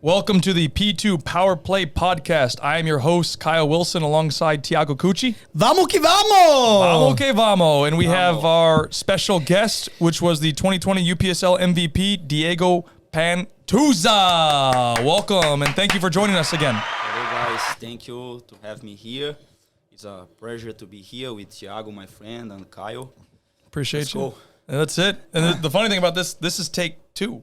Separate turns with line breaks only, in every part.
Welcome to the P2 Power Play Podcast. I am your host, Kyle Wilson, alongside Tiago Cucci.
Vamos que vamos!
Vamos que vamos! And we have our special guest, which was the 2020 UPSL MVP, Diego Pantuza. Welcome, and thank you for joining us again.
Hello, guys. Thank you to have me here. It's a pleasure to be here with Tiago, my friend, and Kyle.
Appreciate you.
Go.
And that's it. And the funny thing about this is take two.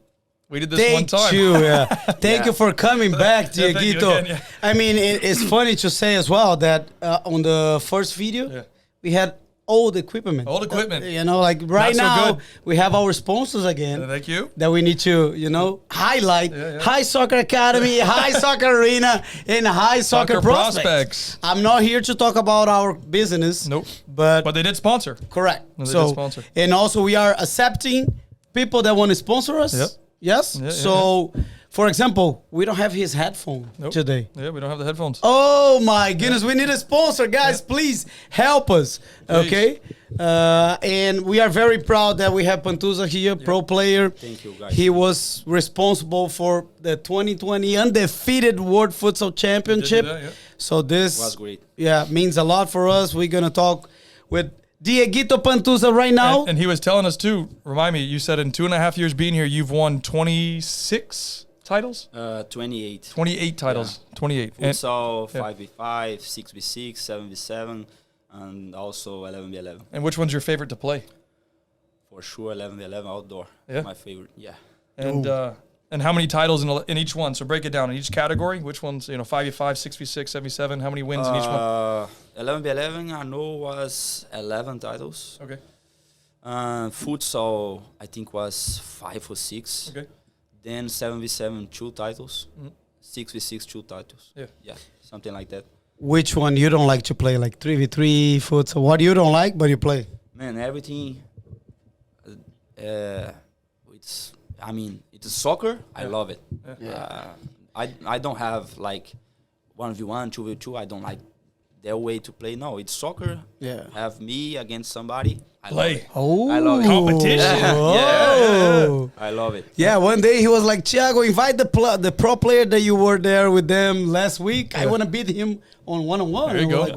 We did this one time.
Thank you. Thank you for coming back,
Yeah, thank you
Dieguito.
again, yeah.
I mean, it's funny to say as well that on the first video, we had old equipment.
Old equipment.
Like right
Not so
now,
good.
we have our sponsors again.
Thank you.
That we need to, highlight. High Soccer Academy, High Soccer Arena, and High Soccer Prospects. I'm not here to talk about our business.
Nope.
But
they did sponsor.
correct.
They did sponsor.
And also we are accepting people that want to sponsor us.
Yep.
Yes.
Yeah,
So, for example, we don't have his headphone today.
Yeah, we don't have the headphones.
Oh my goodness, we need a sponsor, guys. Please help us.
Please.
Okay. And we are very proud that we have Pantuza here, pro player.
Thank you, guys.
He was responsible for the 2020 undefeated World Futsal Championship.
Did that, yeah.
So this
Was great.
means a lot for us. We're gonna talk with Dieguito Pantuza right now.
And he was telling us too, remind me, you said in 2.5 years being here, you've won 26 titles?
28.
28 titles. 28. And
Futsal, 5v5, 6v6, 7v7, and also 11v11.
and which one's your favorite to play?
For sure, 11v11 outdoor.
Yeah?
My favorite. Yeah.
And how many titles in each one? So break it down in each category. Which ones, 5v5, 6v6, 7v7, how many wins in each one?
11v11, I know was 11 titles.
Okay.
Futsal, I think was 5 or 6.
Okay.
Then 7v7, 2 titles. 6v6, 2 titles.
Yeah.
Yeah, something like that.
Which one you don't like to play? Like 3v3, futsal? What you don't like, but you play?
Man, everything. It's soccer. I love it. I don't have like 1v1, 2v2. I don't like their way to play. No, it's soccer.
Yeah.
Have me against somebody. I
Play.
Love it.
Oh,
I love it.
Competition.
Oh.
I love it.
Yeah, one day he was like, Thiago, invite the pro player that you were there with them last week. I want to beat him on one-on-one.
There you go.
Like,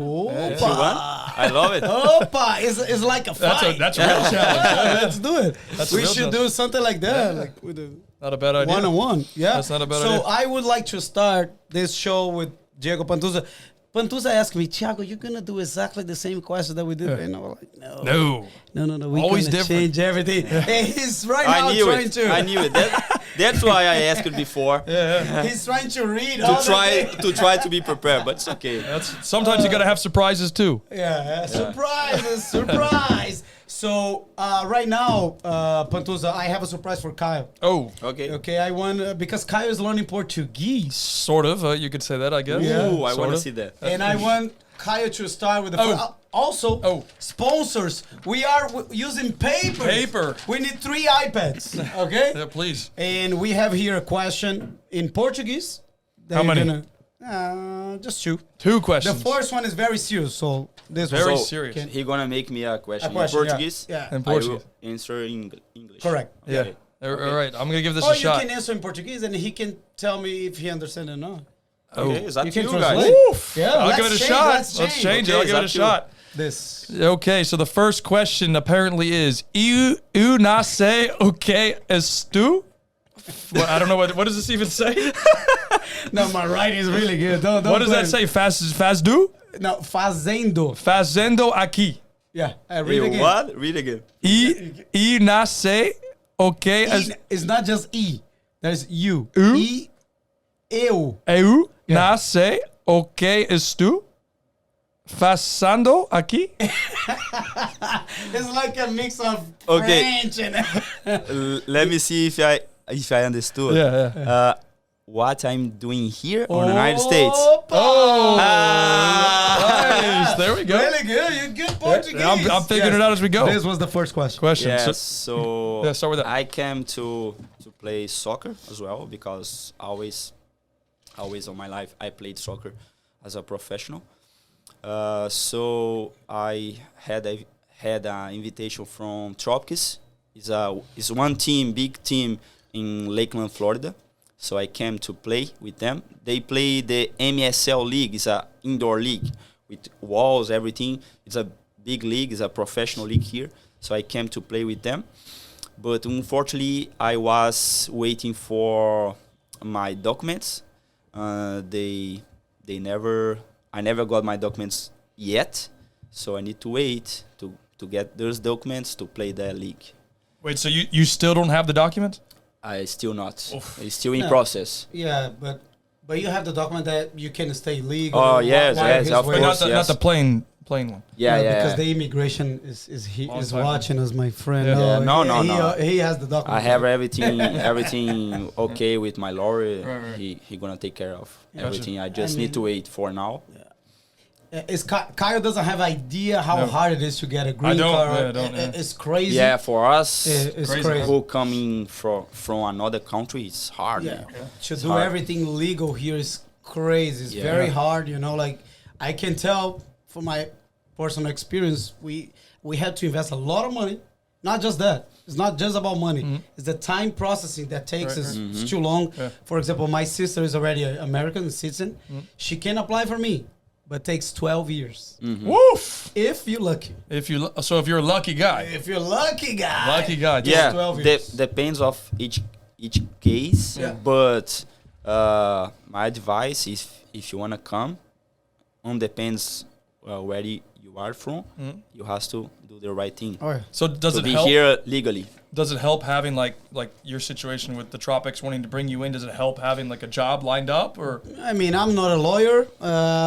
If you want, I love it.
Opa, it's like a fight.
That's a real challenge.
Let's do it.
That's a
We
real
should
challenge.
do something like that, like with a
Not a bad idea.
one-on-one. Yeah,
That's not a bad
so
idea.
I would like to start this show with Diego Pantuza. Pantuza asked me, Thiago, you're gonna do exactly the same question that we did. And I was like, no. We're
Always
gonna
different.
change everything. And he's right now
I knew
trying
it.
to.
I knew it. That's why I asked it before.
He's trying to read all
To try to be prepared, but it's okay.
Sometimes you got to have surprises too.
Surprise. So right now, Pantuza, I have a surprise for Kyle.
Oh,
Okay.
I want because Kyle is learning Portuguese,
sort of. You could say that, I guess.
Yeah.
Ooh, I
Sort
want to
of.
see that.
and I want Kyle to start with the also sponsors. We are using paper.
Paper.
We need 3 iPads. Okay.
Yeah, please.
And we have here a question in Portuguese. that
How
you're
many?
Just 2.
2
The
questions.
first one is very serious, so this
Very
one.
serious.
Can-
He gonna make me a question,
A question,
in Portuguese.
yeah.
In
I
Portuguese.
will answer in English.
Correct.
Yeah.
Okay.
All right. I'm going to give this
Or
a
you
shot.
can answer in Portuguese and he can tell me if he understands or not.
Okay, it's up
You
to
can
you guys.
translate.
Oof.
Yeah,
I'll
let's
give it a
change,
shot.
let's
Let's
change.
change it.
Okay,
I'll give it a
it's up
shot.
This.
Okay, so the first question apparently is eu não sei o que és tu? Well, I don't know what does this even say?
No, my writing is really good. Don't
What does
blame
that say? Faz do?
No, fazendo.
Fazendo aqui.
Yeah, read
Hey,
again.
what? Read again.
E não sei o que és
It's not just E. There's you.
Eu?
E, eu.
eu não sei o que és tu? Fazendo aqui?
It's like a mix of
Okay.
French and...
Let me see if I understood.
Yeah.
What I'm doing here on the United States.
Oh,
Ah!
nice. There we go.
Really good. You're good Portuguese.
I'm figuring it out as we go.
This was the first question.
Yes,
So,
so
Yeah, start with that.
I came to play soccer as well because always on my life I played soccer as a professional. So I had an invitation from Tropics. It's one team, big team in Lakeland, Florida. So I came to play with them. They play the MSL league. It's a indoor league with walls, everything. It's a big league. It's a professional league here. So I came to play with them. But unfortunately, I was waiting for my documents. I never got my documents yet. So I need to wait to get those documents to play the league.
Wait, so you still don't have the documents?
I still not.
Oof.
It's still in process.
Yeah, but you have the document that you can stay legal.
Oh, yes, of
But
course.
not the plain one.
Yeah.
Because the immigration is
Long time.
watching us, my friend.
Yeah.
No.
He has the document.
I have everything okay with my lawyer.
Right.
He gonna take care of
Gotcha.
everything. I just need to wait for now.
Kyle doesn't have idea how hard it is to get a green
don't,
card.
yeah, I don't, yeah.
It's crazy.
Yeah, for us,
It's
Crazy.
crazy.
who coming from another country, it's hard.
Yeah.
Man.
To do
hard.
everything legal here is crazy. It's
Yeah.
very hard, like I can tell from my personal experience, we had to invest a lot of money. Not just that. It's not just about money. It's the time processing that takes us it's too long.
Yeah.
For example, my sister is already an American citizen. She can apply for me, but takes 12 years.
Woof!
If you're lucky.
If you're a lucky guy.
If you're lucky guy.
Lucky guy.
Yeah,
12 years.
depends of each case.
Yeah.
But my advice is if you wanna come, depends where you are from. You have to do the right thing
Oh, yeah.
So does
to
it
be
help?
here legally.
Does it help having like your situation with the tropics wanting to bring you in? Does it help having like a job lined up or?
I mean, I'm not a lawyer.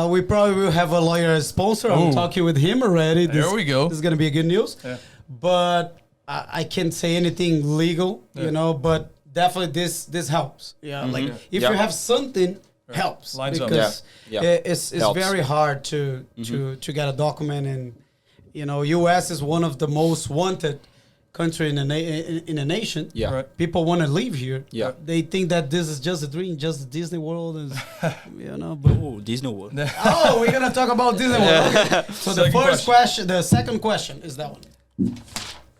We probably will have a lawyer as sponsor. I'm
Ooh.
talking with him already.
There we go.
This is going to be a good news.
Yeah.
But I can't say anything legal, but definitely this helps. Yeah, like if
Yeah.
you have something, helps.
Lines up.
because
Yeah. Yeah.
it's
Helps.
very hard to get a document, and U.S. is one of the most wanted country in a nation.
Yeah.
Right.
People want to live here.
Yeah.
They think that this is just a dream, just Disney World, is, But
Oh, Disney World.
oh, we're gonna talk about Disney World. Okay. So the
Second
the second question is that one.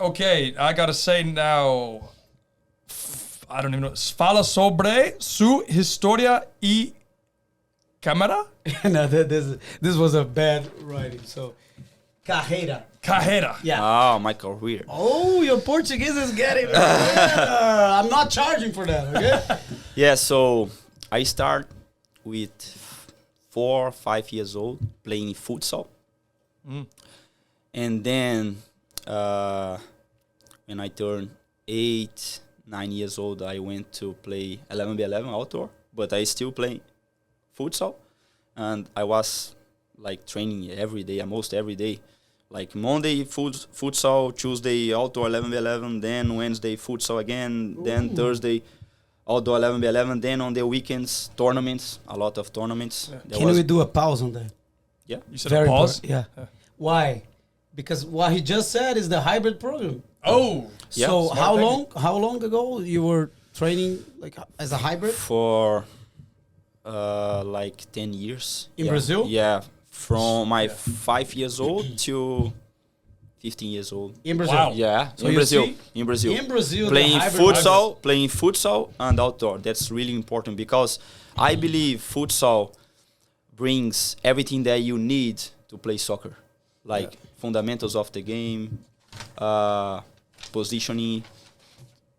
Okay, I gotta say now. I don't even know. Fala sobre su historia y cámara.
No, this was a bad writing. So, carreira.
Carrera.
Yeah.
Oh, my career.
Oh, your Portuguese is getting better. I'm not charging for that. Okay.
Yeah, so I start with 4 or 5 years old playing futsal. And then when I turned 8, 9 years old, I went to play 11v11 outdoor, but I still play futsal. And I was like training every day, almost every day. Like Monday futsal, Tuesday outdoor 11v11, then Wednesday futsal again, then Thursday outdoor 11v11, then on the weekends tournaments, a lot of tournaments. There
Can
was-
we do a pause on that?
Yeah.
You said a pause?
Yeah. Why? Because what he just said is the hybrid program.
Oh.
Yeah.
So
Smart
how long ago you were training like as a hybrid?
For like 10 years.
In
Yeah.
Brazil?
Yeah. From my 5 years old to 15 years old.
In Brazil.
Wow.
Yeah,
So
in
you
Brazil.
see,
In Brazil.
in Brazil, the
playing
hybrid
futsal and outdoor. That's really important because I believe futsal brings everything that you need to play soccer, like fundamentals of the game, positioning.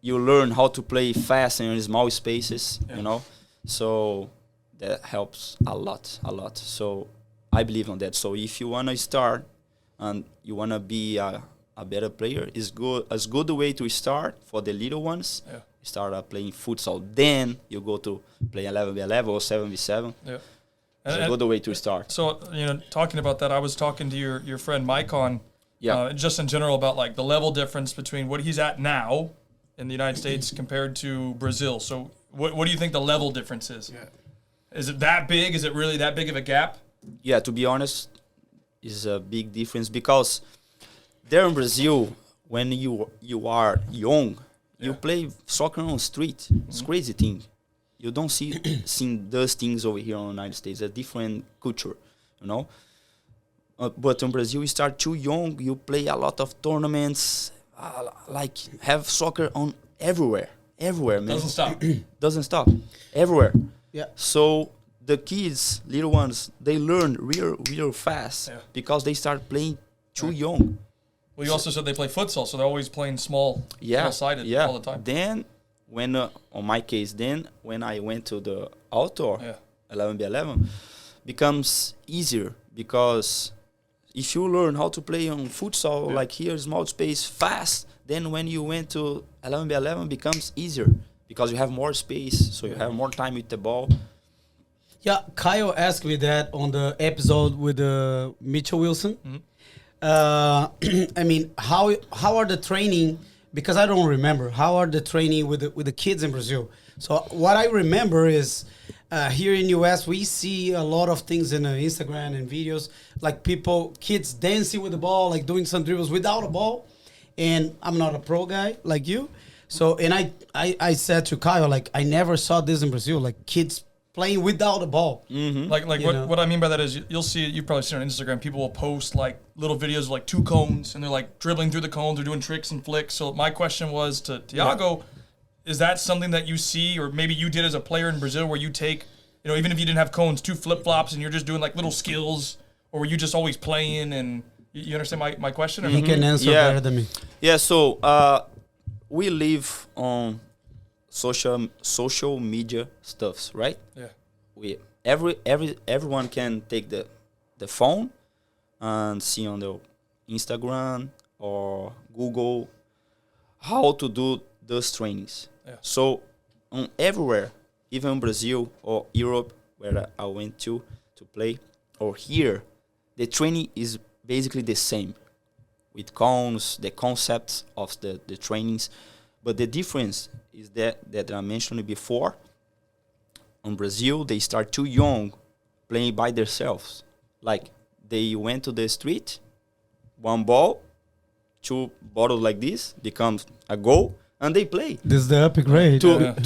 You learn how to play fast in small spaces, So that helps a lot. So I believe on that. So if you wanna start and you wanna be a better player, is good. As good a way to start for the little ones.
Yeah.
Start playing futsal. Then you go to play 11v11 or 7v7.
Yeah.
It's a good way to start.
So, talking about that, I was talking to your friend Mike on,
Yeah.
just in general about like the level difference between what he's at now in the United States compared to Brazil. So what do you think the level difference is?
Yeah.
Is it that big? Is it really that big of a gap?
Yeah, to be honest, is a big difference because there in Brazil, when you are young, you play soccer on the street. It's crazy thing. You don't see those things over here in the United States. A different culture, But in Brazil, you start too young. You play a lot of tournaments, like have soccer on everywhere. everywhere, man.
Doesn't stop.
Doesn't stop. Everywhere.
Yeah.
So the kids, little ones, they learn real fast because they start playing too young.
Well, you also said they play futsal, so they're always playing small-sided all the time.
Then, when on my case, when I went to the outdoor 11v11, becomes easier because if you learn how to play on futsal, like here, small space, fast, then when you went to 11v11, becomes easier because you have more space, so you have more time with the ball.
Yeah, Kyle asked me that on the episode with Mitchell Wilson. I mean, how are the training? Because I don't remember. How are the training with the kids in Brazil? So what I remember is here in US we see a lot of things in Instagram and videos, like kids dancing with the ball, like doing some dribbles without a ball. And I'm not a pro guy like you, so and I said to Kyle, like, I never saw this in Brazil, like kids playing without a ball.
Like what I mean by that is you'll see, you've probably seen on Instagram, people will post like little videos of like 2 cones and they're like dribbling through the cones or doing tricks and flicks. So my question was to Diego, is that something that you see, or maybe you did as a player in Brazil, where you take, you know, even if you didn't have cones, 2 flip-flops and you're just doing like little skills, or were you just always playing? And you understand my question? Or
He can answer better than me.
Yeah, so we live on social media stuffs, right?
Yeah.
Everyone can take the phone and see on the Instagram or Google how to do those trainings. Yeah. So everywhere, even in Brazil or Europe, where I went to play, or here, the training is basically the same with cones, the concepts of the trainings. But the difference is that I mentioned before. In Brazil, they start too young playing by themselves. Like, they went to the street, 1 ball, 2 bottles like this, becomes a goal, and they play.
This is the upgrade.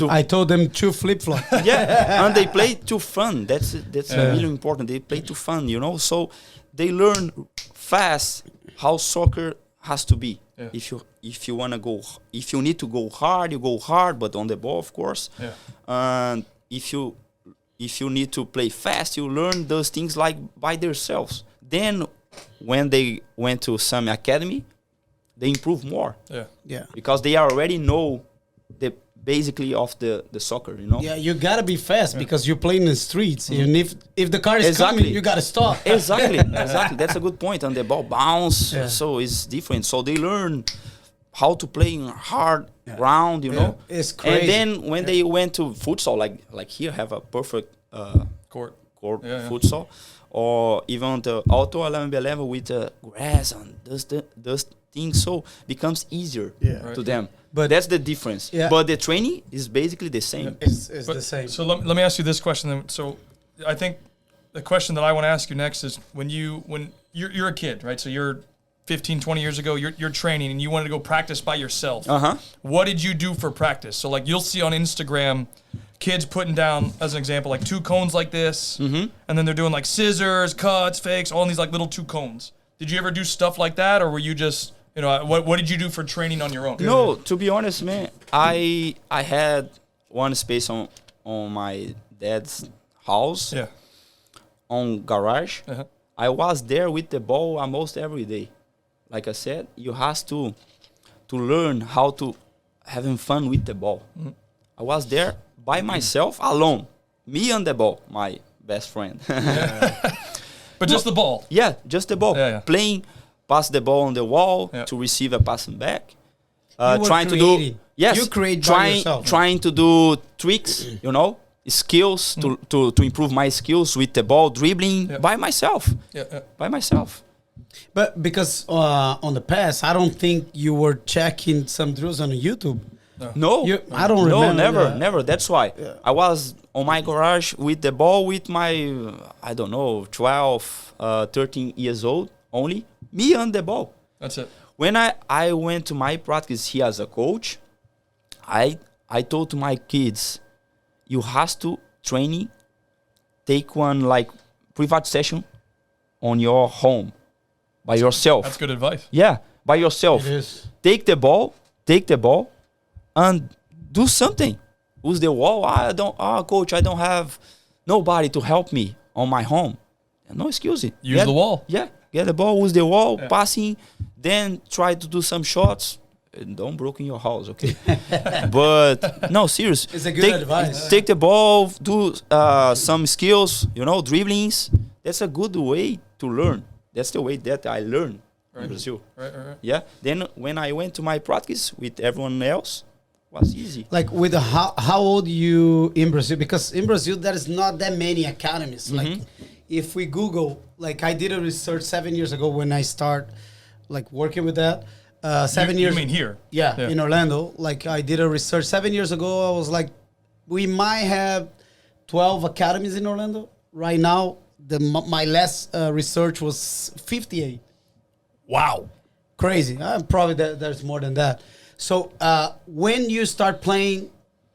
I told them 2 flip-flops.
Yeah, and they play to fun. That's really important. They play to fun, you know? So they learn fast how soccer has to be. Yeah. If you want to go, if you need to go hard, you go hard, but on the ball, of course. Yeah. And if you need to play fast, you learn those things like by themselves. Then when they went to some academy, they improve more. Yeah. Because they already know the basically of the soccer, you know.
Yeah, you gotta be fast because you're playing in the streets. And if the car is coming, you gotta stop.
Exactly. That's a good point. And the ball bounce, so it's different. So they learn how to play in hard ground, you know.
It's crazy.
And then when they went to futsal, like here have a perfect court futsal, or even the auto 11v11 with grass and those things, so becomes easier to them. But that's the difference. Yeah. But the training is basically the same.
It's the same.
So let me ask you this question then. So I think the question that I want to ask you next is when you're a kid, right? So you're 15, 20 years ago, you're training and you wanted to go practice by yourself. What did you do for practice? So like you'll see on Instagram kids putting down, as an example, like 2 cones like this, and then they're doing like scissors, cuts, fakes, all these like little 2 cones. Did you ever do stuff like that, or were you just, you know, what did you do for training on your own?
No, to be honest, man, I had one space on my dad's house, on garage. I was there with the ball almost every day. Like I said, you have to learn how to having fun with the ball. I was there by myself, alone, me and the ball, my best friend.
But just the ball.
Yeah, just the ball. Playing, pass the ball on the wall to receive a passing back. Trying to do
you create by yourself.
Trying to do tricks, you know, skills to improve my skills with the ball, dribbling by myself. By myself.
But because on the past, I don't think you were checking some drills on YouTube.
No,
I don't remember.
No, never. That's why I was on my garage with the ball with my, I don't know, 12, 13 years old only. Me and the ball.
That's it.
When I went to my practice here as a coach, I told to my kids, you have to take one like private session on your home by yourself.
That's good advice.
Yeah, by yourself.
It is.
Take the ball, and do something. Use the wall. Coach, I don't have nobody to help me on my home. No excuse.
Use the wall.
Yeah, get the ball, use the wall, passing, then try to do some shots. Don't break in your house, okay? But no, serious.
It's a good advice.
Take the ball, do some skills, dribblings. That's a good way to learn. That's the way that I learned in Brazil.
Right.
Yeah. Then when I went to my practice with everyone else, was easy.
Like with how old you in Brazil? Because in Brazil there is not that many academies. Like if we Google, like I did a research 7 years ago when I start like working with that. 7 years.
You mean here?
Yeah, in Orlando. Like I did a research 7 years ago. I was like, we might have 12 academies in Orlando. Right now, my last research was 58.
Wow.
Crazy. Probably there's more than that. So when you start playing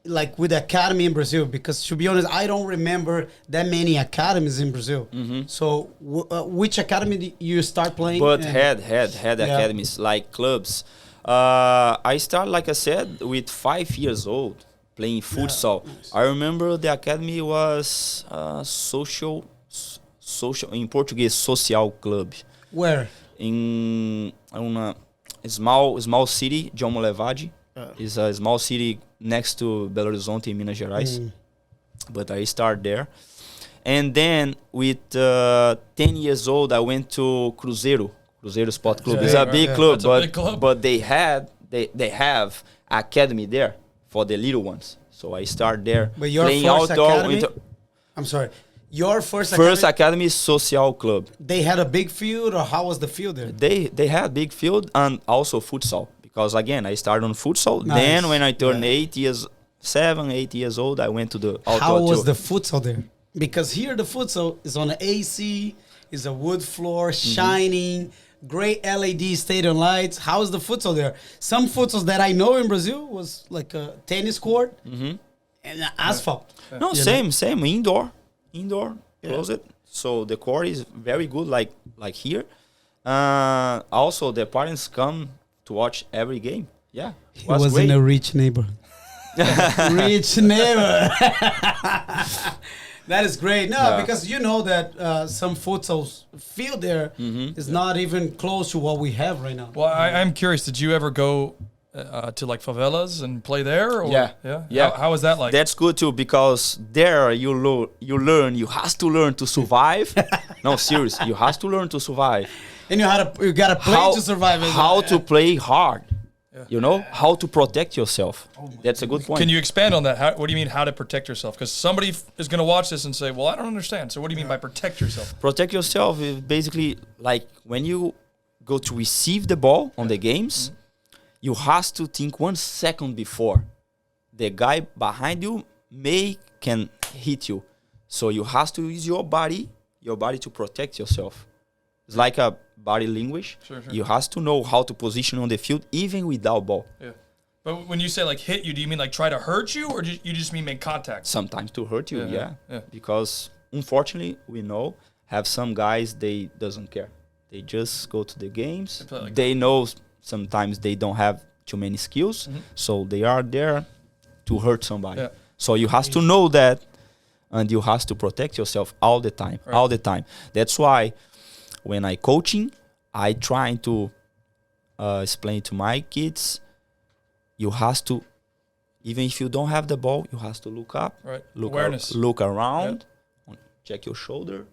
like with the academy in Brazil, because to be honest, I don't remember that many academies in Brazil. So which academy did you start playing?
But had academies, like clubs. I started, like I said, with 5 years old playing futsal. Nice. I remember the academy was social in Portuguese, social club.
Where?
In a small city, João Molevade. It's a small city next to Belo Horizonte in Minas Gerais. But I started there. And then with 10 years old, I went to Cruzeiro Sport Club. It's a big club, but they have academy there for the little ones. So I started there.
But your
playing
first
outdoor.
academy? I'm sorry. Your first
academy is Social Club.
They had a big field, or how was the field there?
They had big field and also futsal. Because again, I started on futsal.
Nice.
Then when I turned 8 years old, I went to the outdoor.
How was the futsal there? Because here the futsal is on an AC, is a wood floor, shining, great LED stadium lights. How is the futsal there? Some futsals that I know in Brazil was like a tennis court and asphalt.
No, same indoor, closed. So the court is very good, like here. Also, the parents come to watch every game. Yeah,
he was great. In a rich neighborhood. Rich neighbor. That is great. No, because you know that some futsal field there is not even close to what we have right now.
Well, I'm curious. Did you ever go to like favelas and play there? Or?
Yeah.
How was that like?
That's good too, because there you learn. You have to learn to survive. No, serious. You have to learn to survive.
And you gotta play to survive.
How to play hard. How to protect yourself. That's a good point.
Can you expand on that? What do you mean, how to protect yourself? Because somebody is going to watch this and say, well, I don't understand. So what do you mean by protect yourself?
Protect yourself is basically like when you go to receive the ball on the games, you have to think 1 second before. The guy behind you can hit you. So you have to use your body to protect yourself. It's like a body language. Sure. You have to know how to position on the field even without ball. Yeah.
But when you say like hit you, do you mean like try to hurt you, or do you just mean make contact?
Sometimes to hurt you, yeah. Because unfortunately, we have some guys, they doesn't care. They just go to the games. They know sometimes they don't have too many skills, so they are there to hurt somebody. Yeah. So you have to know that, and you have to protect yourself all the time. Right. All the time. That's why when I coaching, I try to explain to my kids, you have to, even if you don't have the ball, you have to look up, look around, check your shoulder,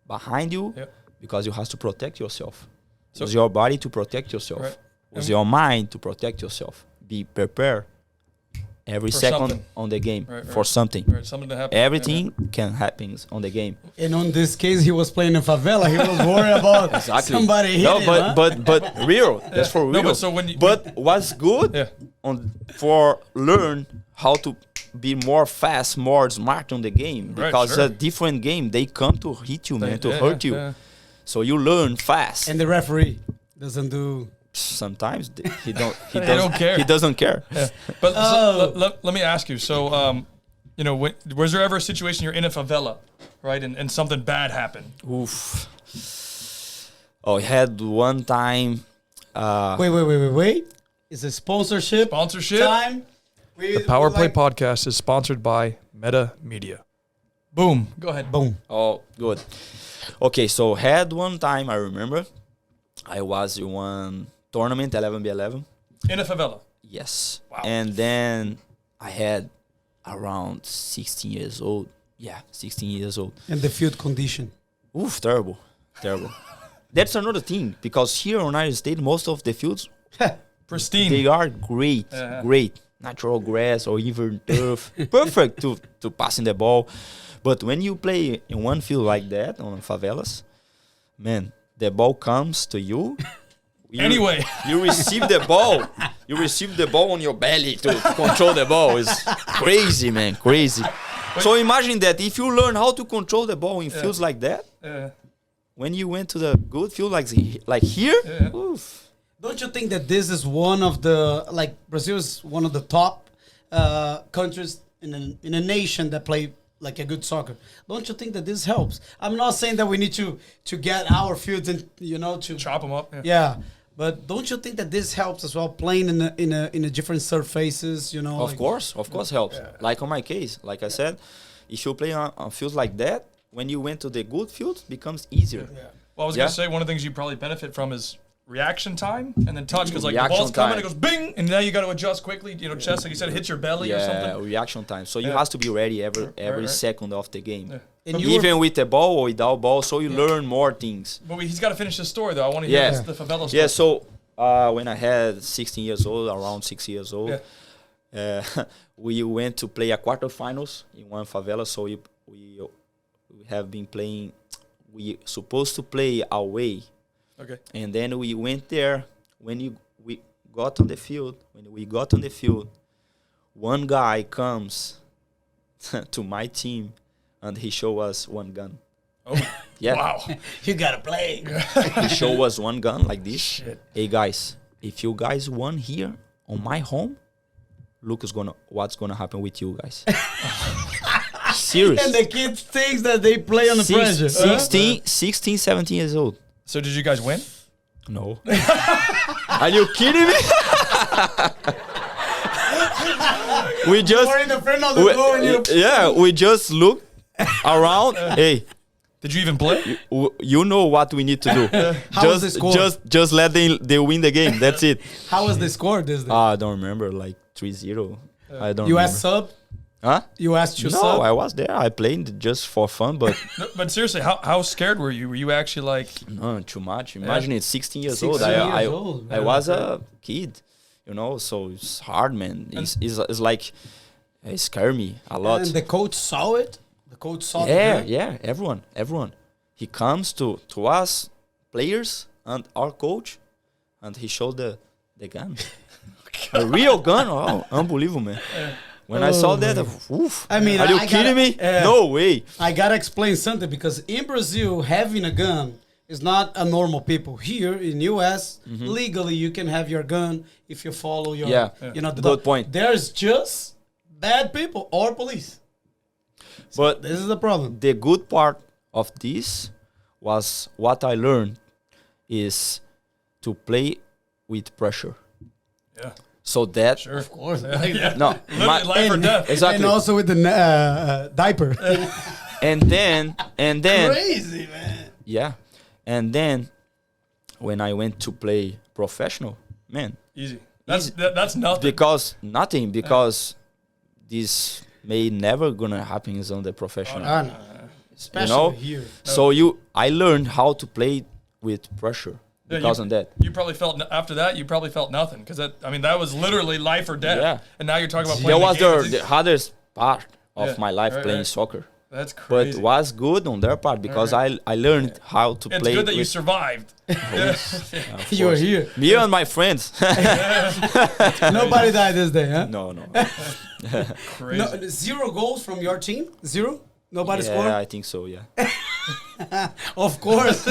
behind you, because you have to protect yourself. So use your body to protect yourself. Use your mind to protect yourself. Be prepared every second on the game for something.
Something to happen.
Everything can happen on the game.
And on this case, he was playing in favela. He was worried about somebody hitting him.
But real. That's for real.
No, but so when
what's good for learn how to be more fast, more smart on the game, because a different game, they come to hit you, to hurt you. Yeah. So you learn fast.
And the referee doesn't do.
Sometimes he don't
care.
He doesn't care.
Yeah. But let me ask you. So, was there ever a situation you're in a favela, right, and something bad happened?
Oof. Oh, I had one time.
Wait. It's a sponsorship.
Sponsorship
time.
The Power Play podcast is sponsored by Meta Media. Boom. Go ahead.
Boom.
Oh, good. Okay, so had one time I remember I was in one tournament, 11v11.
In a favela.
Yes.
Wow.
And then I had around 16 years old. Yeah, 16 years old.
And the field condition.
Oof, terrible. That's another thing, because here in United States, most of the fields,
Pristine.
they are great. Natural grass or even turf. Perfect to passing the ball. But when you play in one field like that, on favelas, man, the ball comes to you.
Anyway.
You receive the ball. You receive the ball on your belly to control the ball. It's crazy, man. Crazy. So imagine that if you learn how to control the ball in fields like that, when you went to the good field like here, oof.
Don't you think that this is one of the, like, Brazil is one of the top countries in a nation that play like a good soccer? Don't you think that this helps? I'm not saying that we need to get our fields and, to
chop them up.
Yeah. But don't you think that this helps as well, playing in a different surfaces,
Of course helps.
Yeah.
Like on my case, like I said, if you play on fields like that, when you went to the good field, it becomes easier.
Yeah. Well, I was going to say, one of the things you probably benefit from is reaction time and then touch, because like the
Reaction
ball's coming,
time.
it goes bing, and now you got to adjust quickly. Chest, like you said, it hits your belly or something.
Reaction time. So you have to be ready every second of the game.
Yeah.
And
Even with the ball or without ball, so you learn more things.
But he's got to finish the story, though. I want to hear the favela story.
Yeah, so when I had 16 years old, around 6 years old, we went to play a quarterfinals in one favela. So we have been playing, we supposed to play away.
Okay.
And then we went there. When we got on the field, one guy comes to my team and he show us one gun.
Oh,
yeah.
Wow.
You got to play.
He show us one gun like this.
Shit.
Hey guys, if you guys won here on my home, look what's gonna happen with you guys. Serious.
And the kids thinks that they play on the pressure.
16, 17 years old.
So did you guys win?
No. Are you kidding me? we just look around. Hey,
did you even play?
You know what we need to do.
How was the score?
Just let they win the game. That's it.
How was the score this day?
I don't remember, like 3-0. I don't.
You
remember.
asked sub?
Huh?
You asked to
No,
sub?
I was there. I played just for fun, but
No, but seriously, how scared were you? Were you actually like?
no, too much. Imagine it's 16 years
16
old.
years old,
I was a kid, so it's hard, man. It's like it scared me a lot.
And the coach saw it? The coach saw
Yeah, everyone. He comes to us, players, and our coach, and he showed the gun. A real gun? Oh, unbelievable, man. When I saw that, oof.
I mean,
are you kidding me? No way.
I gotta explain something, because in Brazil, having a gun is not a normal people. Here in US, legally you can have your gun if you follow your, the
Good point.
There's just bad people or police.
But
This is the problem.
the good part of this was what I learned is to play with pressure.
Yeah.
So that
Sure.
Of course.
no,
Literally life or death.
exactly.
And also with the diaper.
and then
Crazy, man.
yeah, and then when I went to play professional, man,
Easy. That's nothing.
because this may never gonna happen on the professional.
No. Especially here.
So I learned how to play with pressure because of that.
You probably felt after that. You probably felt nothing, because that was literally life or death.
Yeah.
And now you're talking about
That
playing
was the hardest part of
Yeah.
my life,
Right,
playing
right.
soccer.
That's
But
crazy.
was good on their part because I learned how to
It's
play.
good that you
with-
survived.
of
You're
course.
here.
Me and my friends.
Nobody died this day, huh?
no.
Crazy.
No, 0 goals from your team? 0? Nobody
Yeah,
scored?
I think so. Yeah.
Of course.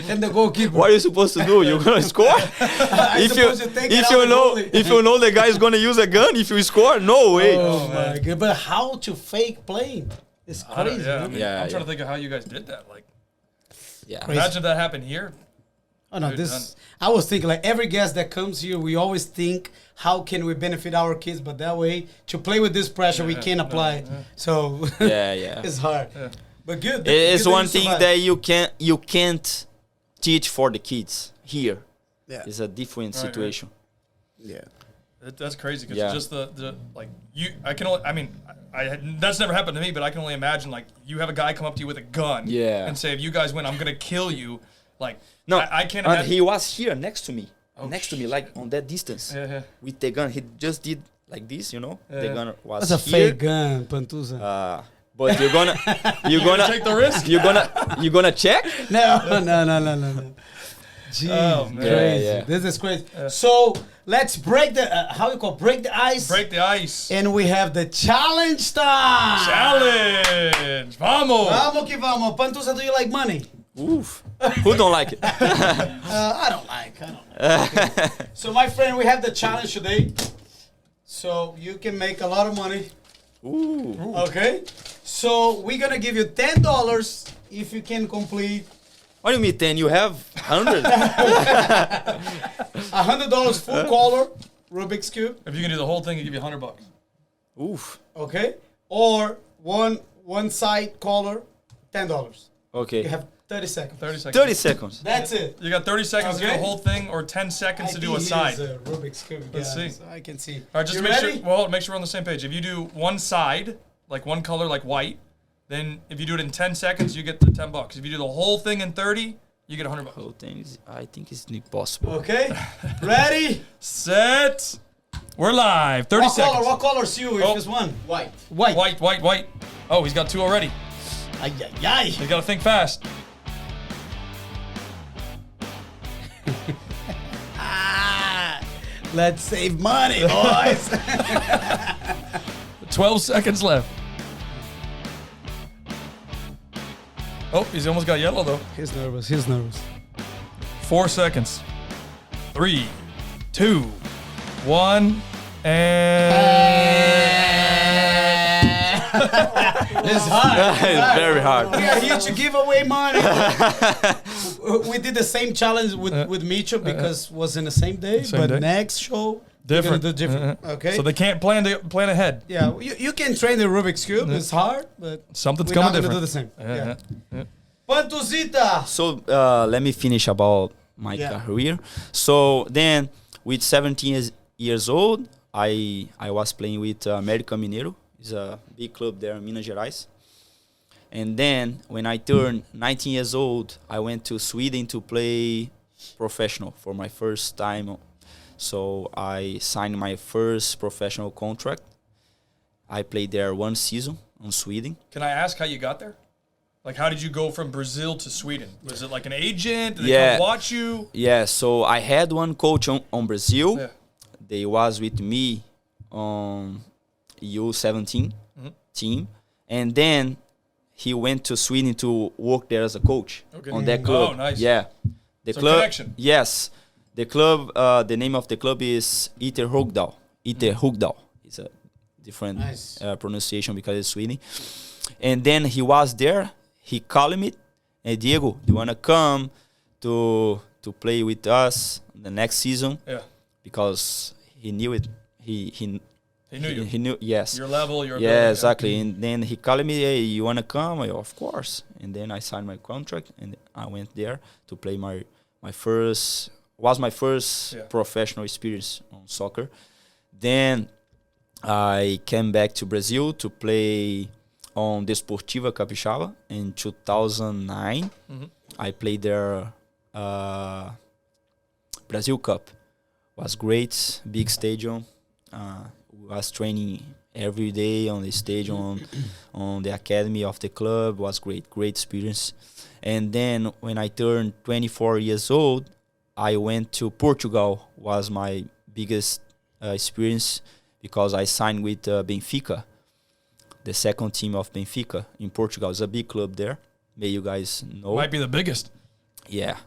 And the goalkeeper.
What are you supposed to do? You're gonna score? if
suppose you take it out the goalie.
if you know the guy is gonna use a gun, if you score, no way.
Oh my god! But how to fake playing? It's
I don't-
crazy.
yeah, I
huh?
mean,
Yeah,
I'm trying
yeah.
to think of how you guys did that. Like,
Yeah.
Crazy.
imagine if that happened here.
Oh Oh no,
You're
this I was thinking like every guest that comes here, we always think how can we benefit our kids, but that way to play with this pressure we can't apply. So
Yeah.
it's hard.
Yeah.
But good.
It's
good
one
you
thing
survived.
that you can't teach for the kids here.
Yeah.
It's a different
Right, right.
situation.
Yeah.
That's crazy because
Yeah.
just the like you. I can only. I mean, that's never happened to me, but I can only imagine like you have a guy come up to you with a gun.
Yeah.
And say, if you guys win, I'm gonna kill you. Like
No,
I can't
and
imagine.
he was here next to me,
Oh,
like on that distance
Yeah.
with the gun. He just did like this, The
Yeah.
gun was
That's a
here.
fake gun, Pantuza.
But you're gonna
Take the risk.
you're gonna check.
No. Jeez,
Oh, man.
crazy.
Yeah.
This is crazy. So let's break the break the ice.
Break the ice.
And we have the challenge time.
Challenge. Vamos.
Vamos que vamos. Pantuza, do you like money?
Oof. Who don't like it?
I don't like. So my friend, we have the challenge today. So you can make a lot of money.
Ooh.
Okay. So we're gonna give you $10 if you can complete
What do you mean 10? You have 100.
$100 full color Rubik's cube.
If you can do the whole thing, I give you $100.
Oof.
Okay. Or one side color, $10.
Okay.
You have 30 seconds.
30 seconds.
30 seconds.
That's it.
You got 30 seconds to do
Okay.
the whole thing, or 10 seconds to do a
I think
side.
he is a Rubik's cube.
Let's
guy,
see.
So I can see.
All right, just
You
to make
ready?
sure. Well, make sure we're on the same page. If you do one side, like one color, like white, then if you do it in 10 seconds, you get the $10. If you do the whole thing in 30, you get $100.
Whole thing is, I think it's impossible.
Okay. Ready?
Set. We're live. 30 seconds.
What color's you if
Oh.
it's one?
White.
White. Oh, he's got two already.
Ay, ay, ay.
You gotta think fast.
Let's save money, boys.
12 seconds left. Oh, he's almost got yellow though.
He's nervous.
4 seconds. 3, 2, 1, and
It's hard.
It's very hard.
We are here to give away money. We did the same challenge with Mitchell because was in the same day,
Same
but
day.
next show
different.
we're gonna do different. Okay.
So they can't plan ahead.
Yeah, you can train the Rubik's cube. It's hard, but
Something's
we're
coming
not gonna
different.
do the same.
Yeah.
Pantuzita.
So let me finish about my career. So then, with 17 years old, I was playing with América Mineiro. It's a big club there in Minas Gerais. And then, when I turned 19 years old, I went to Sweden to play professional for my first time. So I signed my first professional contract. I played there one season in Sweden.
Can I ask how you got there? Like, how did you go from Brazil to Sweden? Was it like an agent? Did they come watch you?
Yeah, so I had one coach on Brazil.
Yeah.
They was with me on U17 team. And then he went to Sweden to work there as a coach on that club.
Oh, nice.
Yeah. The
So
club.
connection.
Yes. The club, the name of the club is Ytterhogdal. Ytterhogdal. It's a different pronunciation because it's Sweden. And then he was there. He called me, "Hey Diego, do you wanna come to play with us the next season?"
Yeah.
Because he knew it. He
knew you.
He knew, yes.
Your level, your
Yeah,
ability.
exactly. And then he called me, "Hey, you wanna come?" Of course. And then I signed my contract and I went there to play my first professional experience on soccer. Then I came back to Brazil to play on Desportiva Capixaba in 2009. I played there Brazil Cup. Was great, big stadium. Was training every day on the stadium, on the academy of the club. Was great experience. And then when I turned 24 years old, I went to Portugal. Was my biggest experience because I signed with Benfica, the second team of Benfica in Portugal. It's a big club there. May you guys know.
Might be the biggest.
Yeah.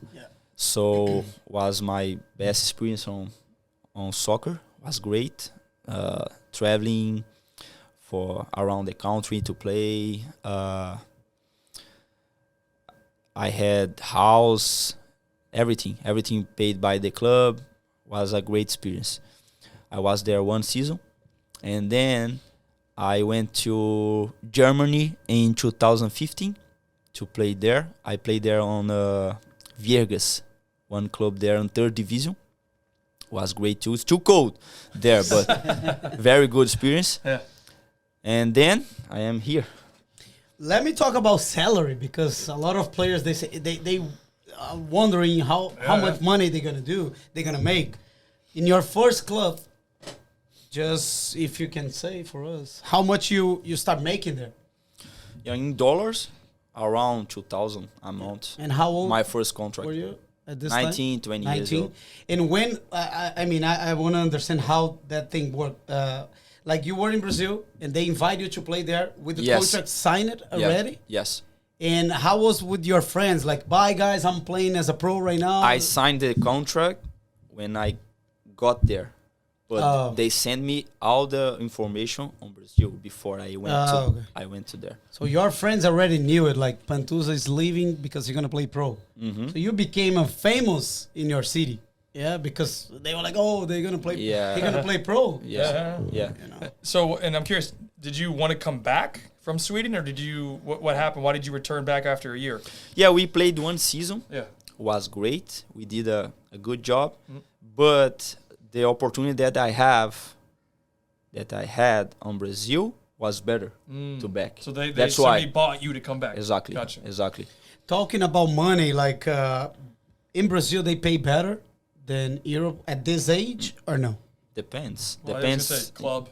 So was my best experience on soccer. Was great. Traveling for around the country to play. I had house Everything paid by the club. Was a great experience. I was there 1 season, and then I went to Germany in 2015 to play there. I played there on Vierges, one club there in 3rd division. Was great too. It's too cold there, but very good experience.
Yeah.
And then I am here.
Let me talk about salary, because a lot of players, they say they are wondering how much money they're gonna make. In your first club, just if you can say for us, how much you start making there?
Yeah, in dollars, around 2,000 a month.
And how old
My first contract.
were you at this
19,
time?
20 years old.
And when, I want to understand how that thing worked. Like you were in Brazil and they invite you to play there with the
Yes.
contract signed already?
Yes.
And how was with your friends? Like, bye guys, I'm playing as a pro right now.
I signed the contract when I got there. But they sent me all the information on Brazil before I went
Okay.
I went to there.
So your friends already knew it, like Pantuza is leaving because you're gonna play pro.
Mm-hmm.
So you became a famous in your city, yeah, because they were like, oh, they're gonna play,
Yeah.
they're gonna play pro.
Yeah. Yeah.
You know.
So, and I'm curious, did you want to come back from Sweden, or did you? What happened? Why did you return back after a year?
Yeah, we played 1 season.
Yeah.
Was great. We did a good job. But the opportunity that I had on Brazil was better to back.
So they
That's
somebody
why.
bought you to come back.
Exactly.
Gotcha.
Exactly.
Talking about money, like in Brazil, they pay better than Europe at this age, or no?
Depends.
Well, I was gonna
Depends.
say club.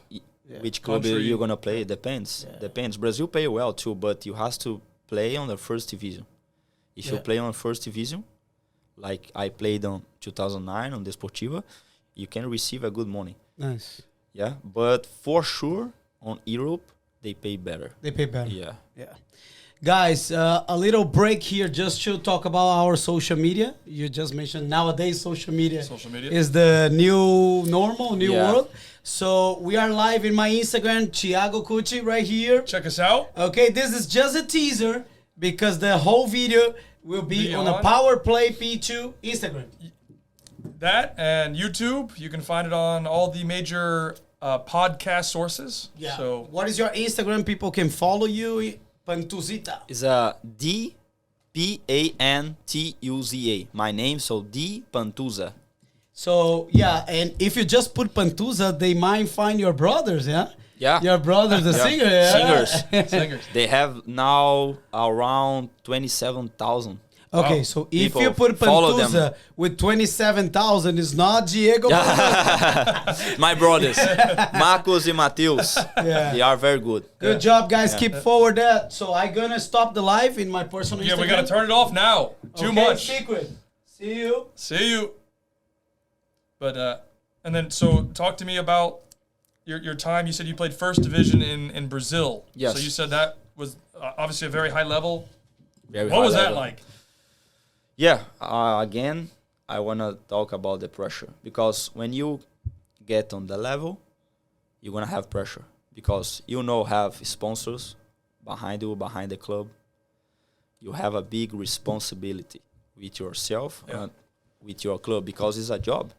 Which club
Country.
you're gonna play? Depends. Depends. Brazil pay well too, but you have to play on the 1st division. If you
Yeah.
play on 1st division, like I played on 2009 on Desportiva, you can receive a good money.
Nice.
Yeah, but for sure on Europe they pay better.
They pay better.
Yeah.
Yeah. Guys, a little break here just to talk about our social media. You just mentioned nowadays social media is the new normal, new
Yeah.
world. So we are live in my Instagram, Thiago Cucci, right here.
Check us out.
Okay, this is just a teaser because the whole video will be on the Power Play P2 Instagram.
That and YouTube. You can find it on all the major podcast sources.
Yeah.
So
What is your Instagram? People can follow you. Pantuzita.
It's a Pantuza. My name, so D Pantuza.
So, yeah, and if you just put Pantuza, they might find your brothers, yeah?
Yeah.
Your brothers, the singer, yeah?
Singers. They have now around 27,000.
Okay,
Wow.
so if
People
you put
follow
Pantuza
them.
with 27,000, it's not Diego Pantuza.
My brothers, Marcos and Mateus.
Yeah.
They are very good.
Good job, guys. Keep forward that. So I'm going to stop the live in my personal
yeah,
Instagram.
we gotta turn it off now. Too much.
Secret. See you.
See you. But and then so talk to me about your time. You said you played 1st division in Brazil.
Yes.
So you said that was obviously a very high level.
Very
What
high
was that
level.
like?
Yeah, again, I want to talk about the pressure because when you get on the level, you're going to have pressure because have sponsors behind you, behind the club. You have a big responsibility with yourself and with your club because it's a job.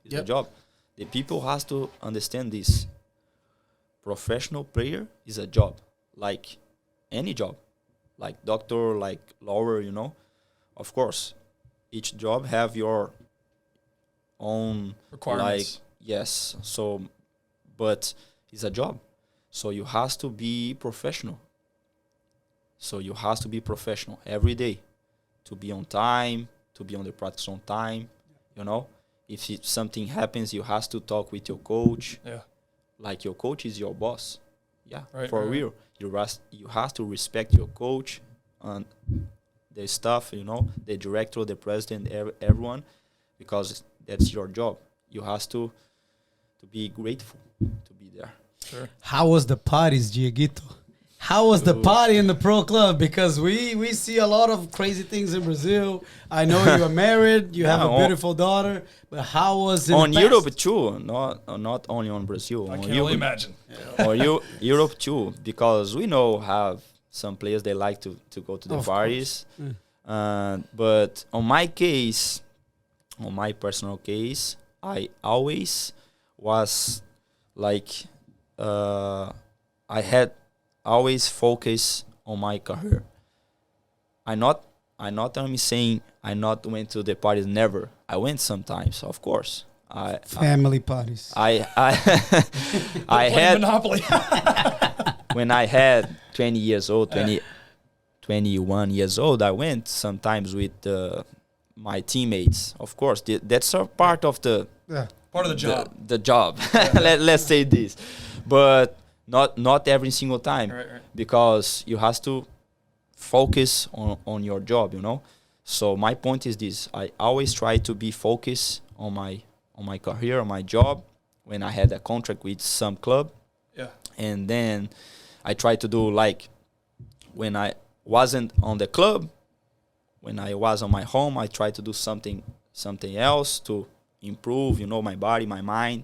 It's a job. The people has to understand this. Professional player is a job, like any job, like doctor, like lawyer, Of course, each job have your own
Requirements.
Yes. So, but it's a job, so you have to be professional. So you have to be professional every day, to be on time, to be on the practice on time. If something happens, you have to talk with your coach.
Yeah.
Like your coach is your boss. Yeah,
Right,
for
right.
real. You have to respect your coach and the staff, the director, the president, everyone, because that's your job. You have to be grateful to be there.
Sure.
How was the parties, Dieguito? How was the party in the pro club? Because we see a lot of crazy things in Brazil. I know you are married, you have a beautiful daughter, but how was it
On Europe too, not only on Brazil.
I
on
can
Europe,
only imagine.
Or Europe too, because we have some players they like to go to the
Of
parties. But on my case, on my personal case, I always was like, I had always focus on my career. I'm saying I not went to the parties, never. I went sometimes, of course.
Family parties.
I
Playing
had
Monopoly.
when I had 20 years old, 21 years old, I went sometimes with my teammates. Of course, that's a part of the
Part of the job.
The job. Let's say this, but not every single time,
Right.
because you have to focus on your job, you know. So my point is this: I always try to be focused on my career, on my job. When I had a contract with some club, and then I try to do like when I wasn't on the club, when I was on my home, I try to do something else to improve, you know, my body, my mind.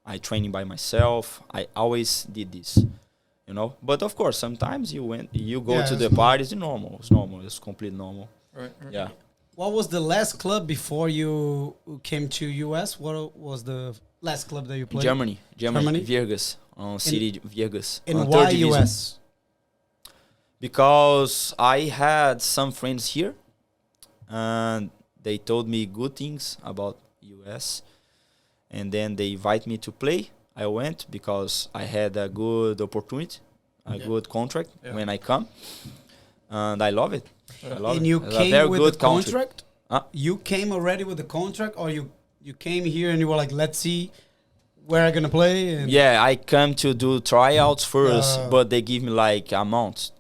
I training by myself. I always did this, you know. But of course, sometimes you go to the parties. It's normal. It's completely normal.
Right.
Yeah.
What was the last club before you came to US? What was the last club that you played?
Germany, Virgas, on city Virgas.
And
on
why
third division.
US?
Because I had some friends here, and they told me good things about US, and then they invite me to play. I went because I had a good opportunity, good contract when I come, and I love it. I love
And
it.
you
It's a
came
very
with
good
the
country.
contract? You came already with the contract, or you came here and you were like, let's see where I'm gonna play? And
Yeah, I come to do tryouts first, but they give me like a month,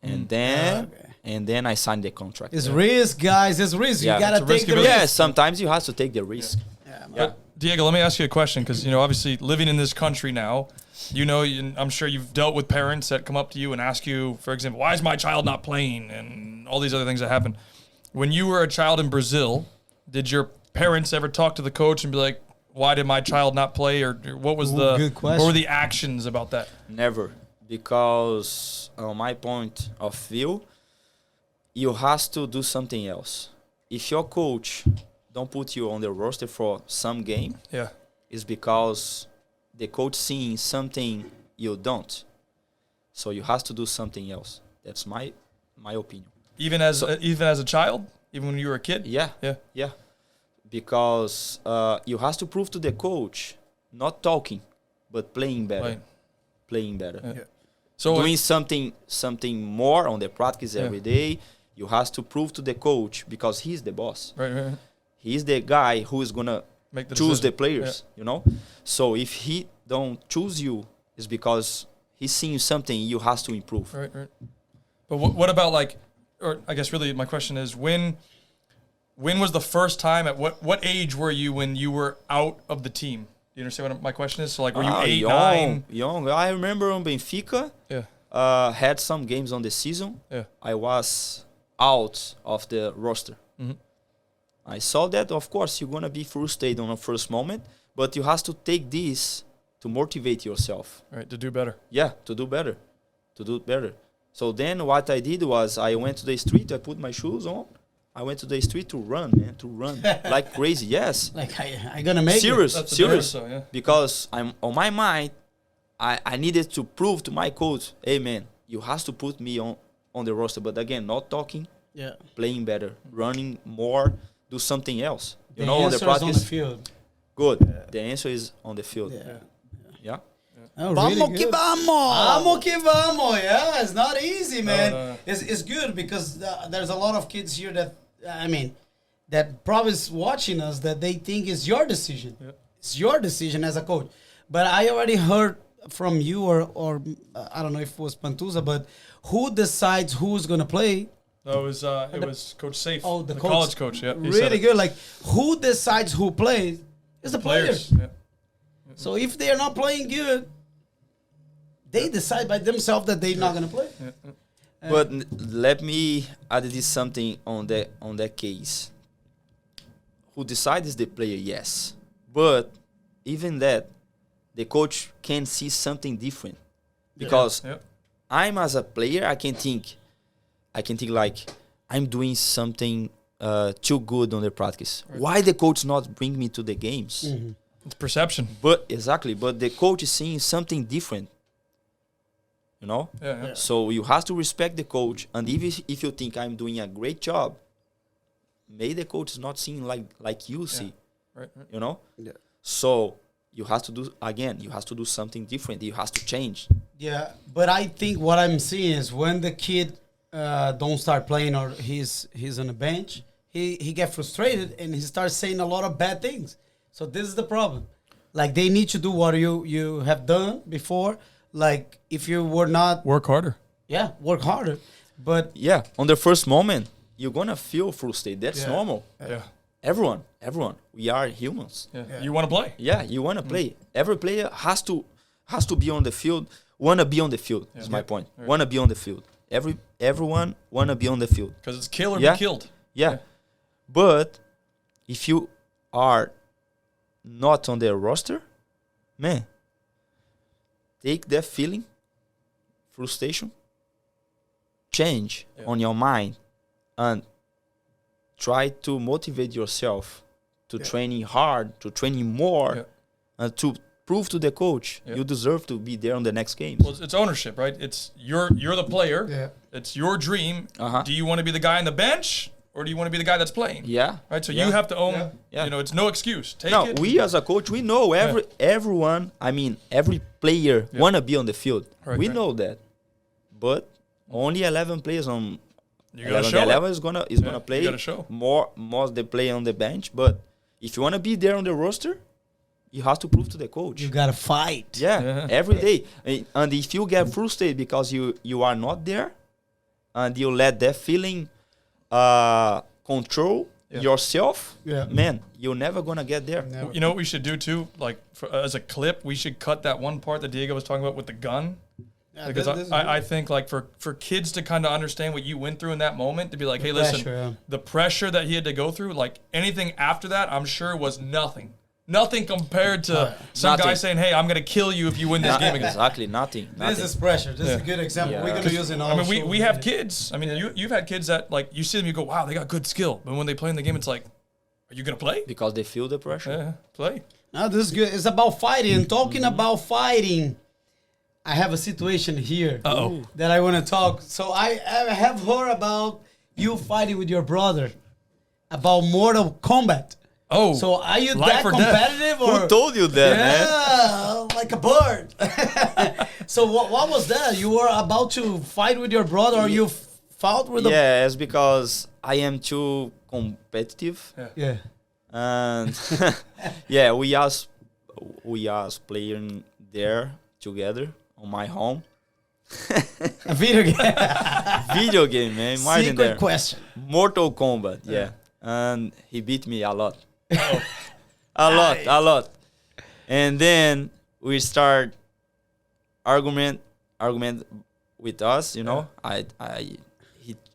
and then I sign the contract.
It's risk, guys. It's risk.
Yeah.
You gotta
It's a
take
risky
the
business.
risk.
Yeah, sometimes you have to take the risk. Yeah.
Diego, let me ask you a question, because obviously living in this country now, I'm sure you've dealt with parents that come up to you and ask you, for example, why is my child not playing, and all these other things that happen. When you were a child in Brazil, did your parents ever talk to the coach and be like, why did my child not play, or what was
good question.
what were the actions about that?
Never, because on my point of view, you have to do something else. If your coach don't put you on the roster for some game, it's because the coach seeing something you don't. So you have to do something else. That's my opinion.
Even as a child, even when you were a kid.
Yeah. Because you have to prove to the coach, not talking, but playing better. Playing better.
Yeah. So
doing something more on the practice every day. You have to prove to the coach, because he's the boss.
Right.
He's the guy who is gonna choose the players. You know. So if he don't choose you, it's because he's seeing something you have to improve.
Right. But what about or I guess really my question is, when was the first time, at what age were you when you were out of the team? Do you understand what my question is? So were you 8, 9?
Young. I remember on Benfica. Had some games on the season. I was out of the roster.
Mm-hmm.
I saw that. Of course, you're gonna be frustrated on the first moment, but you have to take this to motivate yourself.
Right, to do better.
Yeah, to do better. So then what I did was I went to the street. I put my shoes on. I went to the street to run, like crazy. Yes.
Like I gonna make
serious.
it.
Because I'm on my mind. I needed to prove to my coach, hey man, you have to put me on the roster. But again, not talking, playing better, running more, do something else.
The
on the
answer is
practice.
on the field.
Good. The answer is on the field. Yeah.
Oh,
Vamos
really
que
good.
vamos!
Vamos que vamos! Yeah, it's not easy, man.
No.
It's good because there's a lot of kids here that probably is watching us that they think it's your decision. It's your decision as a coach. But I already heard from you or I don't know if it was Pantuza, but who decides who's gonna play?
No, it was Coach Safe.
Oh, the coach,
college coach. Yeah, he said
really
it.
good. Like who decides who plays? It's the players.
Yeah.
So if they are not playing good, they decide by themselves that they're not gonna play.
But let me add this something on that case. Who decides is the player, yes. But even that, the coach can see something different. Because I'm as a player, I can think like I'm doing something too good on the practice. Right. Why the coach not bring me to the games?
Mm-hmm.
It's perception.
But the coach is seeing something different. You know?
Yeah.
So you have to respect the coach. And if you think I'm doing a great job, maybe the coach is not seeing like you see.
Right.
You know?
Yeah.
So you have to do something different. You have to change.
Yeah, but I think what I'm seeing is when the kid don't start playing or he's on the bench, he get frustrated and he starts saying a lot of bad things. So this is the problem. Like they need to do what you have done before. Like if you were not
work harder.
Yeah, work harder. But
yeah, on the first moment, you're gonna feel frustrated. That's normal.
Yeah.
Everyone. We are humans.
Yeah. You want to play.
Yeah, you want to play. Every player has to be on the field. Wanna be on the field. Is my point. Right. Wanna be on the field. Everyone wanna be on the field.
Because it's kill or be killed.
Yeah. But if you are not on the roster, man, take that feeling, frustration, change on your mind, and try to motivate yourself to training hard, to training more, and to prove to the coach you deserve to be there on the next game.
Well, it's ownership, right? It's you're the player.
Yeah.
It's your dream. Do you want to be the guy on the bench or do you want to be the guy that's playing?
Yeah.
Right. So you have to own. Yeah. You know, it's no excuse. Take it.
We as a coach, we know everyone. I mean, every player wanna be on the field. Right, we know that, but only 11 players on.
You gotta
11 is gonna play.
You gotta show.
More they play on the bench, but if you wanna be there on the roster, you have to prove to the coach.
You gotta fight.
Yeah. Every day. And if you get frustrated because you are not there, and you let that feeling control yourself, man, you're never gonna get there.
Never. You know what we should do too? Like as a clip, we should cut that one part that Diego was talking about with the gun. Yeah, because I think like for kids to kind of understand what you went through in that moment, to be like, hey, listen, the pressure that he had to go through, like anything after that, I'm sure was nothing. Nothing compared to some guy saying, hey, I'm going to kill you if you win this game again.
Exactly, nothing.
This is pressure. This is a good example. We're going to use it all.
I mean, we have kids. I mean, you've had kids that, like, you see them, you go, wow, they got good skill. But when they play in the game, it's like, are you going to play?
Because they feel the pressure.
Yeah, play.
No, this is good. It's about fighting. And talking about fighting, I have a situation here that I want to talk. So I have heard about you fighting with your brother about Mortal Kombat.
Oh,
so are you that competitive? Or?
Who told you that, man?
Like a bird. So what was that? You were about to fight with your brother, or you fought with?
Yeah, it's because I am too competitive.
Yeah.
And we asked playing there together on my home.
A video game.
Video game, man.
Secret question.
Mortal Kombat, yeah. And he beat me a lot. A lot. And then we start argument with us, you know.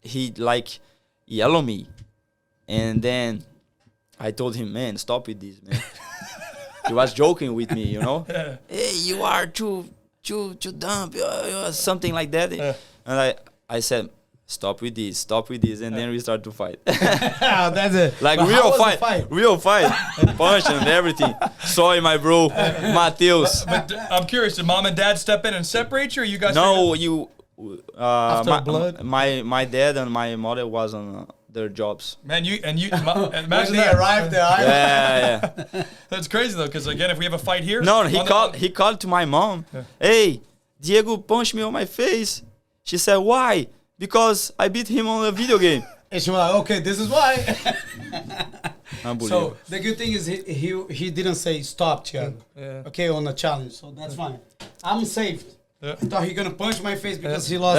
He like yell at me. And then I told him, man, stop with this, man. He was joking with me, you know. Hey, you are too dumb, something like that. And I said, stop with this, and then we start to fight.
That's it.
Like real fight, punch and everything. Sorry, my bro, Mateus.
But I'm curious, did mom and dad step in and separate you, or you guys?
No,
after blood.
My dad and my mother was on their jobs.
Man, imagine
they arrived there.
Yeah.
That's crazy though, because again, if we have a fight here,
no, he called to my mom. Yeah. Hey, Diego punched me on my face. She said, why? Because I beat him on a video game.
And she was like, okay, this is why.
Unbelievable.
So the good thing is he didn't say stop, Thiago. Okay, on the challenge. So that's fine. I'm safe. I thought he gonna punch my face because he lost.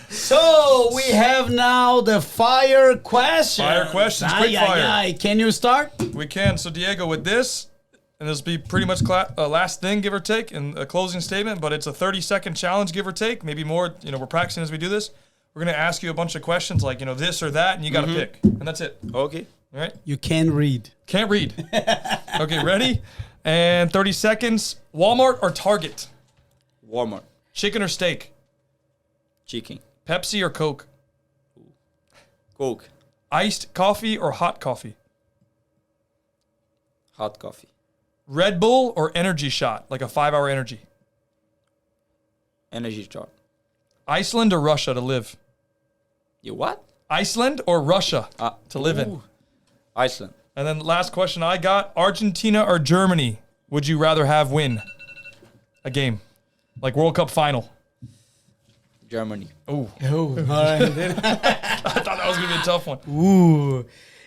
So we have now the fire question.
Fire questions, quick fire.
Can you start?
We can. So Diego, with this, and this will be pretty much last thing, give or take, and a closing statement, but it's a 30-second challenge, give or take, maybe more. You know, we're practicing as we do this. We're going to ask you a bunch of questions like, you know, this or that, and you got to pick. And that's it.
Okay.
All right?
You can read.
Can't read. Okay, ready? And 30 seconds. Walmart or Target?
Walmart.
Chicken or steak?
Chicken.
Pepsi or Coke?
Coke.
Iced coffee or hot coffee?
Hot coffee.
Red Bull or energy shot, like a 5-hour energy?
Energy shot.
Iceland or Russia to live?
You what?
Iceland or Russia to live in?
Iceland.
And then last question I got, Argentina or Germany would you rather have win a game? Like World Cup final.
Germany.
Ooh.
Oh, all right.
I thought that was going to be a tough one.
Ooh.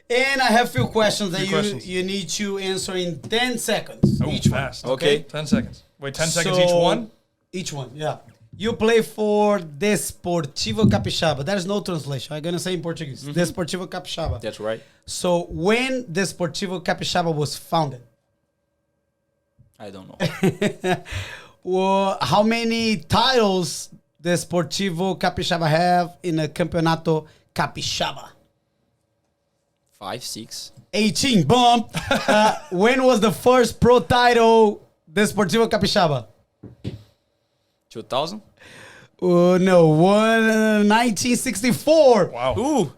And I have a few questions that
questions.
you need to answer in 10 seconds.
Ooh,
each
fast.
one.
Okay.
10 seconds. Wait, 10 seconds each one?
Each one, yeah. You play for Desportivo Capixaba. There's no translation. I'm going to say in Portuguese. Desportivo Capixaba.
That's right.
So when Desportivo Capixaba was founded?
I don't know.
Well, how many titles Desportivo Capixaba have in a Campeonato Capixaba?
5, 6.
18. Bump. When was the first pro title Desportivo Capixaba?
2000.
No, 1964.
Wow.
Ooh.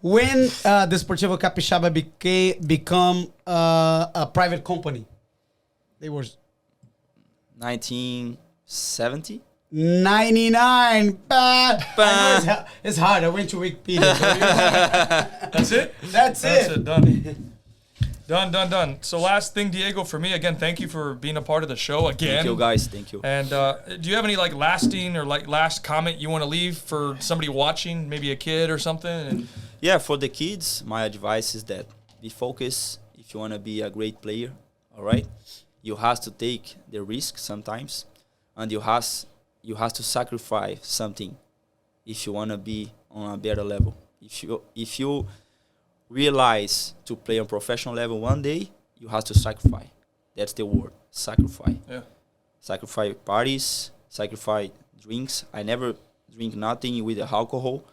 When Desportivo Capixaba become a private company? They were
1970.
99. I know it's hard. I went to Wikipedia.
That's it?
That's it.
Done. Done. So last thing, Diego, for me, again, thank you for being a part of the show again.
Thank you, guys. Thank you.
And do you have any like lasting or like last comment you want to leave for somebody watching, maybe a kid or something? And
Yeah, for the kids, my advice is that be focused if you want to be a great player, all right? You have to take the risk sometimes, and you have to sacrifice something if you want to be on a better level. If you realize to play on professional level one day, you have to sacrifice. That's the word, sacrifice.
yeah.
Sacrifice parties, sacrifice drinks. I never drink nothing with alcohol.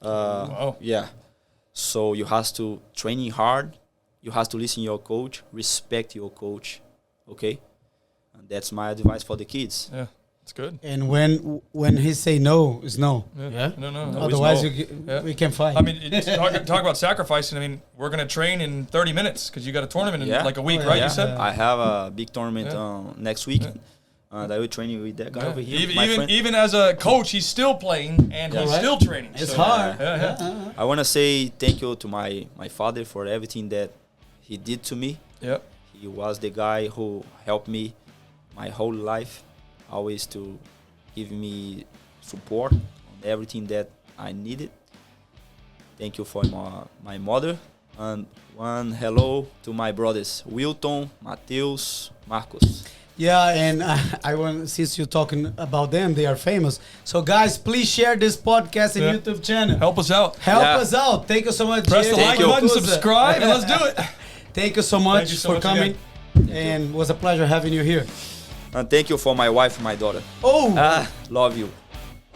Wow.
Yeah. So you have to training hard. You have to listen to your coach, respect your coach. Okay? And that's my advice for the kids.
Yeah. It's good.
And when he say no, it's no.
Yeah. No.
Otherwise,
Yeah.
we can fight.
I mean, talk about sacrificing. I mean, we're going to train in 30 minutes because you got a tournament in
Yeah.
like a week,
Oh,
right?
yeah.
You said?
I have a big tournament
Yeah.
next weekend. And I will train with that guy over here. my friend.
Even as a coach, he's still playing and he's
right.
still training.
It's
So,
hard.
Yeah.
I want to say thank you to my father for everything that he did to me.
Yeah.
He was the guy who helped me my whole life, always to give me support on everything that I needed. Thank you for my mother. And one hello to my brothers, Wilton, Mateus, Marcos.
Yeah, and I want, since you're talking about them, they are famous. So guys, please share this podcast and
Yeah.
YouTube channel.
Help us out.
Help
Yeah.
us out. Thank you so much.
Press the
Diego
like button,
Pantuza.
subscribe, and let's do it.
Thank you so much
you so
for
much
coming.
again.
And it was a pleasure having you here.
And thank you for my wife and my daughter.
Oh,
Love you.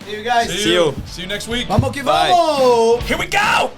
see you guys.
See you.
See you next week.
Vamos que
Bye.
vamos!
Here we go.